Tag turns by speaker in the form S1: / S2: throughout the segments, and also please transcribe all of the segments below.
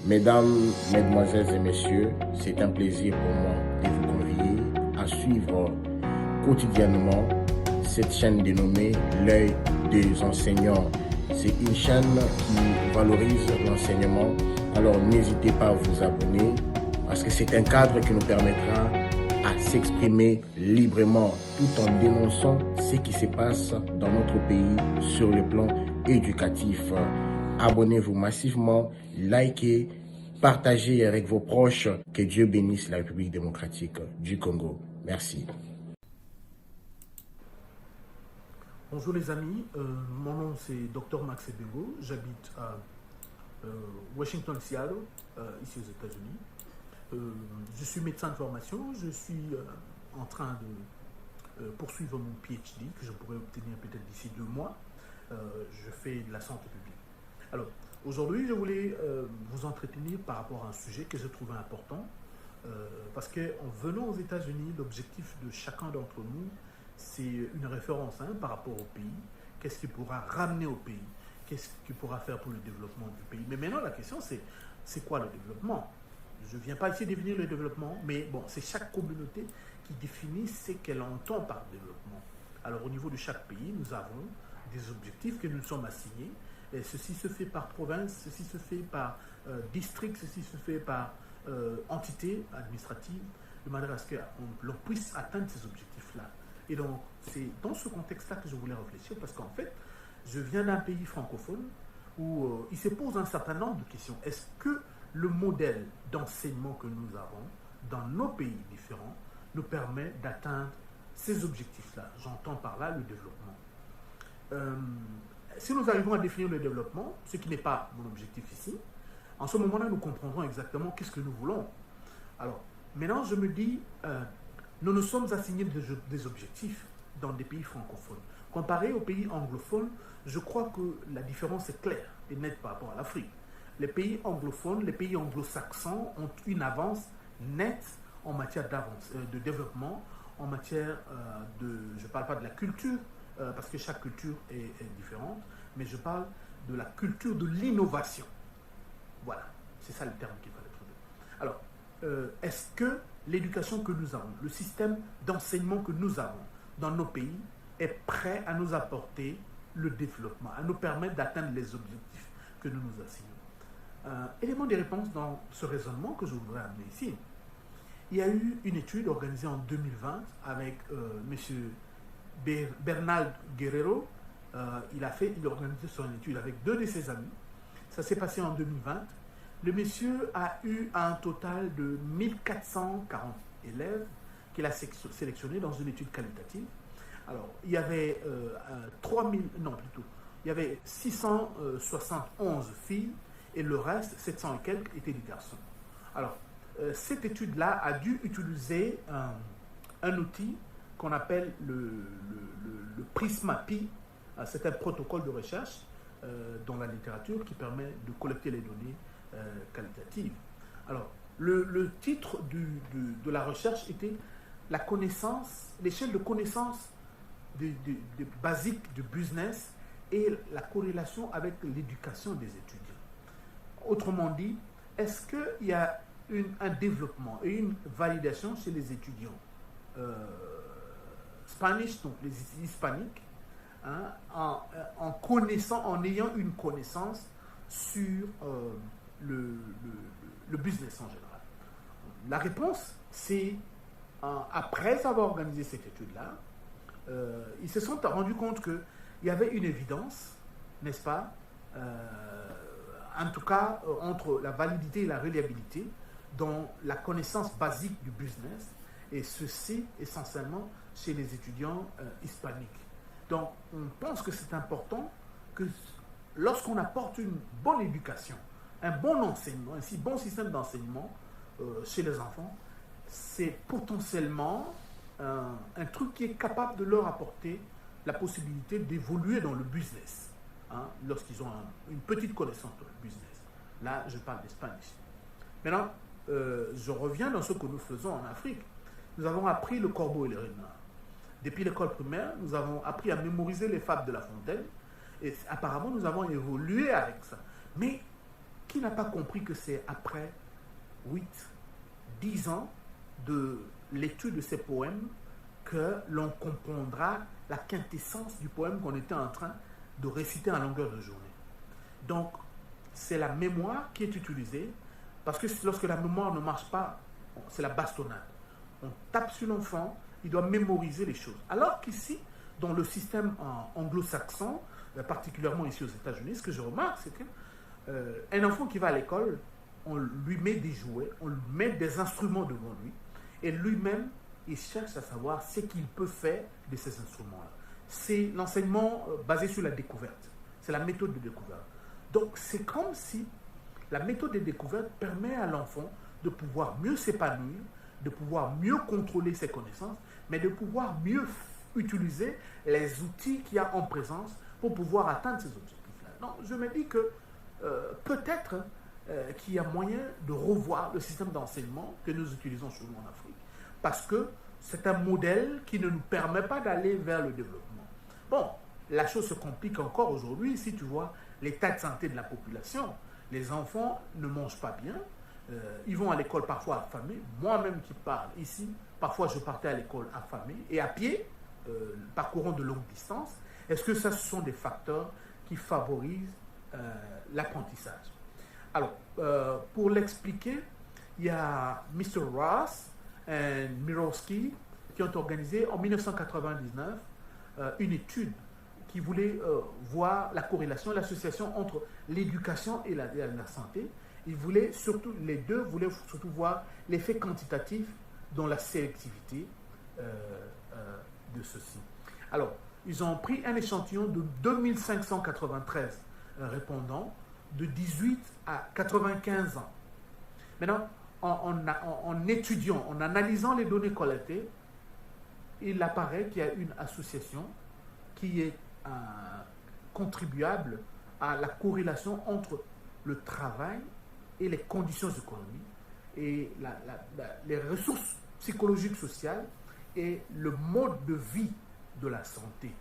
S1: Mesdames, Mesdemoiselles et Messieurs, c'est un plaisir pour moi de vous convier à suivre quotidiennement cette chaîne dénommée L'œil des enseignants. C'est une chaîne qui valorise l'enseignement, alors n'hésitez pas à vous abonner parce que c'est un cadre qui nous permettra à s'exprimer librement tout en dénonçant ce qui se passe dans notre pays sur le plan éducatif. Abonnez-vous massivement, likez, partagez avec vos proches. Que Dieu bénisse la République démocratique du Congo. Merci.
S2: Bonjour les amis, mon nom c'est Dr Max Ebengo, j'habite à Washington, Seattle, ici aux États-Unis. Je suis médecin de formation, je suis en train de poursuivre mon PhD que je pourrais obtenir peut-être d'ici 2 mois. Je fais de la santé publique. Alors, aujourd'hui, je voulais vous entretenir par rapport à un sujet que je trouvais important parce qu'en venant aux États-Unis, l'objectif de chacun d'entre nous, c'est une référence par rapport au pays. Qu'est-ce qu'il pourra ramener au pays? Qu'est-ce qu'il pourra faire pour le développement du pays? Mais maintenant, la question, c'est quoi le développement? Je ne viens pas ici définir le développement, mais bon, c'est chaque communauté qui définit ce qu'elle entend par développement. Alors, au niveau de chaque pays, nous avons des objectifs que nous nous sommes assignés. Et ceci se fait par province, ceci se fait par district, ceci se fait par entité administrative, de manière à ce qu'on puisse atteindre ces objectifs-là. Et donc, c'est dans ce contexte-là que je voulais réfléchir, parce qu'en fait, je viens d'un pays francophone où il se pose un certain nombre de questions. Est-ce que le modèle d'enseignement que nous avons dans nos pays différents nous permet d'atteindre ces objectifs-là? J'entends par là le développement. Si nous arrivons à définir le développement, ce qui n'est pas mon objectif ici, en ce moment-là, nous comprendrons exactement qu'est-ce que nous voulons. Alors, maintenant, je me dis, nous nous sommes assignés des objectifs dans des pays francophones. Comparé aux pays anglophones, je crois que la différence est claire et nette par rapport à l'Afrique. Les pays anglophones, les pays anglo-saxons ont une avance nette en matière de développement, en matière je ne parle pas de la culture, parce que chaque culture est différente, mais je parle de la culture de l'innovation. Voilà, c'est ça le terme qu'il fallait trouver. Alors, est-ce que l'éducation que nous avons, le système d'enseignement que nous avons dans nos pays est prêt à nous apporter le développement, à nous permettre d'atteindre les objectifs que nous nous assignons? Élément de réponse dans ce raisonnement que je voudrais amener ici. Il y a eu une étude organisée en 2020 avec M. Bernal Guerrero. Il a organisé son étude avec 2 de ses amis. Ça s'est passé en 2020. Le monsieur a eu un total de 1440 élèves qu'il a sélectionnés dans une étude qualitative. Alors, il y avait il y avait 671 filles et le reste, 700 et quelques, étaient des garçons. Alors, cette étude-là a dû utiliser un outil qu'on appelle le PRISMA-Pi. C'est un protocole de recherche dans la littérature qui permet de collecter les données qualitatives. Alors, le titre de la recherche était la connaissance, l'échelle de connaissance basique du business et la corrélation avec l'éducation des étudiants. Autrement dit, est-ce qu'il y a un développement et une validation chez les étudiants Spanish, donc les hispaniques, en ayant une connaissance sur le business en général? La réponse, c'est après avoir organisé cette étude-là, ils se sont rendus compte qu'il y avait une évidence, n'est-ce pas, en tout cas entre la validité et la reliabilité dans la connaissance basique du business, et ceci essentiellement chez les étudiants hispaniques. Donc, on pense que c'est important que lorsqu'on apporte une bonne éducation, un bon enseignement, un si bon système d'enseignement chez les enfants, c'est potentiellement un truc qui est capable de leur apporter la possibilité d'évoluer dans le business, lorsqu'ils ont une petite connaissance dans le business. Là, je parle d'Espagne. Maintenant, je reviens dans ce que nous faisons en Afrique. Nous avons appris le corbeau et le renard. Depuis l'école primaire, nous avons appris à mémoriser les fables de La Fontaine et apparemment, nous avons évolué avec ça. Mais qui n'a pas compris que c'est après 8, 10 ans de l'étude de ces poèmes que l'on comprendra la quintessence du poème qu'on était en train de réciter en longueur de journée. Donc, c'est la mémoire qui est utilisée, parce que lorsque la mémoire ne marche pas, c'est la bastonnade. On tape sur l'enfant, il doit mémoriser les choses. Alors qu'ici, dans le système anglo-saxon, particulièrement ici aux États-Unis, ce que je remarque, c'est qu'un enfant qui va à l'école, on lui met des jouets, on lui met des instruments devant lui, et lui-même, il cherche à savoir ce qu'il peut faire de ces instruments-là. C'est l'enseignement basé sur la découverte. C'est la méthode de découverte. Donc, c'est comme si la méthode de découverte permet à l'enfant de pouvoir mieux s'épanouir, de pouvoir mieux contrôler ses connaissances, mais de pouvoir mieux utiliser les outils qu'il y a en présence pour pouvoir atteindre ces objectifs-là. Donc, je me dis que peut-être qu'il y a moyen de revoir le système d'enseignement que nous utilisons chez nous en Afrique, parce que c'est un modèle qui ne nous permet pas d'aller vers le développement. Bon, la chose se complique encore aujourd'hui si tu vois l'état de santé de la population. Les enfants ne mangent pas bien, ils vont à l'école parfois affamés. Moi-même qui parle ici, parfois je partais à l'école affamé et à pied, parcourant de longues distances. Est-ce que ça, ce sont des facteurs qui favorisent l'apprentissage? Alors, pour l'expliquer, il y a Mr. Ross et Mirowski qui ont organisé en 1999 une étude qui voulait voir la corrélation, l'association entre l'éducation et la santé. Ils voulaient surtout, les deux voulaient surtout voir l'effet quantitatif dans la sélectivité de ceci. Alors, ils ont pris un échantillon de 2593 répondants de 18 à 95 ans. Maintenant, en étudiant, en analysant les données collectées, il apparaît qu'il y a une association qui est contribuable à la corrélation entre le travail et les conditions économiques et les ressources psychologiques, sociales et le mode de vie de la santé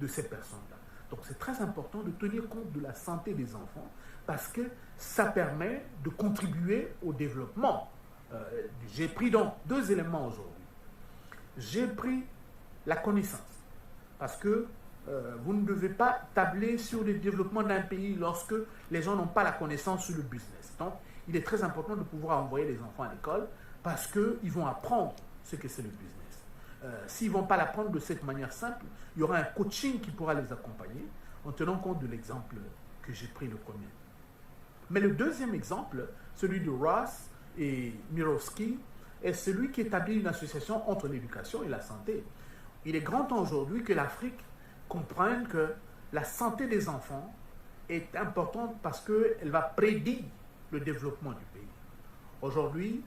S2: de ces personnes-là. Donc c'est très important de tenir compte de la santé des enfants parce que ça permet de contribuer au développement. J'ai pris donc deux éléments aujourd'hui. J'ai pris la connaissance parce que vous ne devez pas tabler sur le développement d'un pays lorsque les gens n'ont pas la connaissance sur le business. Donc, il est très important de pouvoir envoyer les enfants à l'école parce qu'ils vont apprendre ce que c'est le business. S'ils ne vont pas l'apprendre de cette manière simple, il y aura un coaching qui pourra les accompagner en tenant compte de l'exemple que j'ai pris le premier. Mais le deuxième exemple, celui de Ross et Mirowski, est celui qui établit une association entre l'éducation et la santé. Il est grand temps aujourd'hui que l'Afrique comprennent que la santé des enfants est importante parce qu'elle va prédire le développement du pays. Aujourd'hui,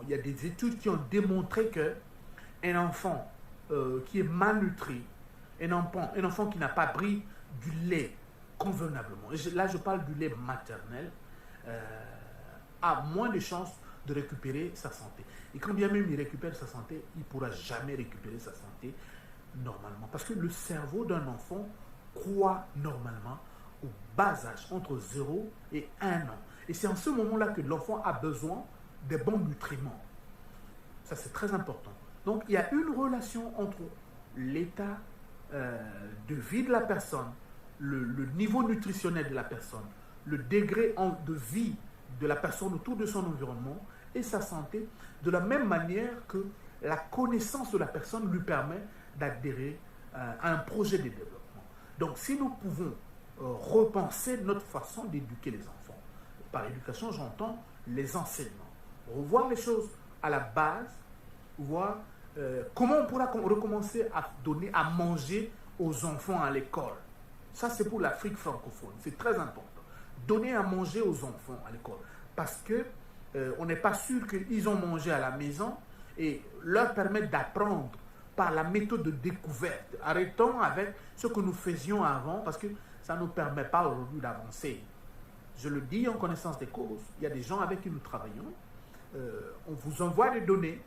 S2: il y a des études qui ont démontré qu'un enfant qui est malnutri, un enfant qui n'a pas pris du lait convenablement, là je parle du lait maternel, a moins de chances de récupérer sa santé. Et quand bien même il récupère sa santé, il ne pourra jamais récupérer sa santé normalement. Parce que le cerveau d'un enfant croît normalement au bas âge, entre 0 et 1 an. Et c'est en ce moment-là que l'enfant a besoin des bons nutriments. Ça, c'est très important. Donc, il y a une relation entre l'état de vie de la personne, le niveau nutritionnel de la personne, le degré de vie de la personne autour de son environnement et sa santé, de la même manière que la connaissance de la personne lui permet d'adhérer à un projet de développement. Donc, si nous pouvons repenser notre façon d'éduquer les enfants, par éducation, j'entends les enseignements, revoir les choses à la base, voir comment on pourra recommencer à donner à manger aux enfants à l'école. Ça, c'est pour l'Afrique francophone, c'est très important. Donner à manger aux enfants à l'école, parce que on n'est pas sûr qu'ils ont mangé à la maison et leur permettre d'apprendre par la méthode de découverte. Arrêtons avec ce que nous faisions avant parce que ça ne nous permet pas aujourd'hui d'avancer. Je le dis en connaissance des causes. Il y a des gens avec qui nous travaillons. On vous envoie des données.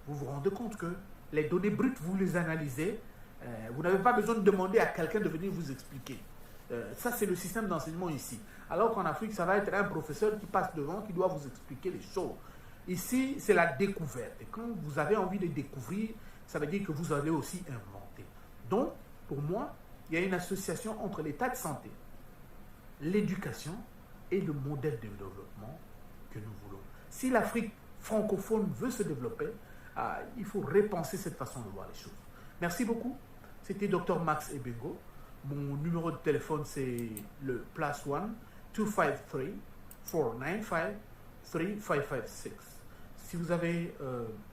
S2: Vous vous rendez compte que les données brutes, vous les analysez. Vous n'avez pas besoin de demander à quelqu'un de venir vous expliquer. Ça, c'est le système d'enseignement ici. Alors qu'en Afrique, ça va être un professeur qui passe devant, qui doit vous expliquer les choses. Ici, c'est la découverte. Et quand vous avez envie de découvrir, ça veut dire que vous allez aussi inventer. Donc, pour moi, il y a une association entre l'état de santé, l'éducation et le modèle de développement que nous voulons. Si l'Afrique francophone veut se développer, il faut repenser cette façon de voir les choses. Merci beaucoup. C'était Dr Max Ebengo. Mon numéro de téléphone, c'est le +1 253 495 3556. Si vous avez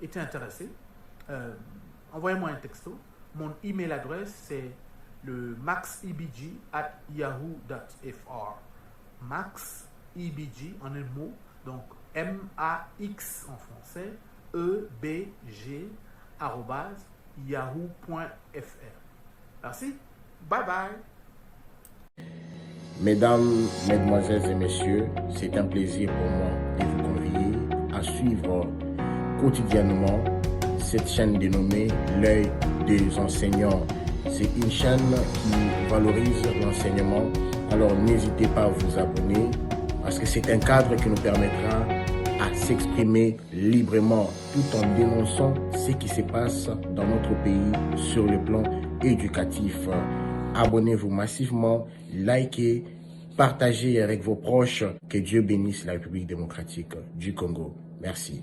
S2: été intéressé, envoyez-moi un texto. Mon email adresse, c'est le maxebg@yahoo.fr. Maxebg en un mot, donc M-A-X en français, E-B-G @yahoo.fr. Merci. Bye bye.
S1: Mesdames, Mesdemoiselles et Messieurs, c'est un plaisir pour moi de vous convier à suivre quotidiennement cette chaîne dénommée L'œil des enseignants. C'est une chaîne qui valorise l'enseignement. Alors n'hésitez pas à vous abonner parce que c'est un cadre qui nous permettra à s'exprimer librement tout en dénonçant ce qui se passe dans notre pays sur le plan éducatif. Abonnez-vous massivement, likez, partagez avec vos proches. Que Dieu bénisse la République démocratique du Congo. Merci.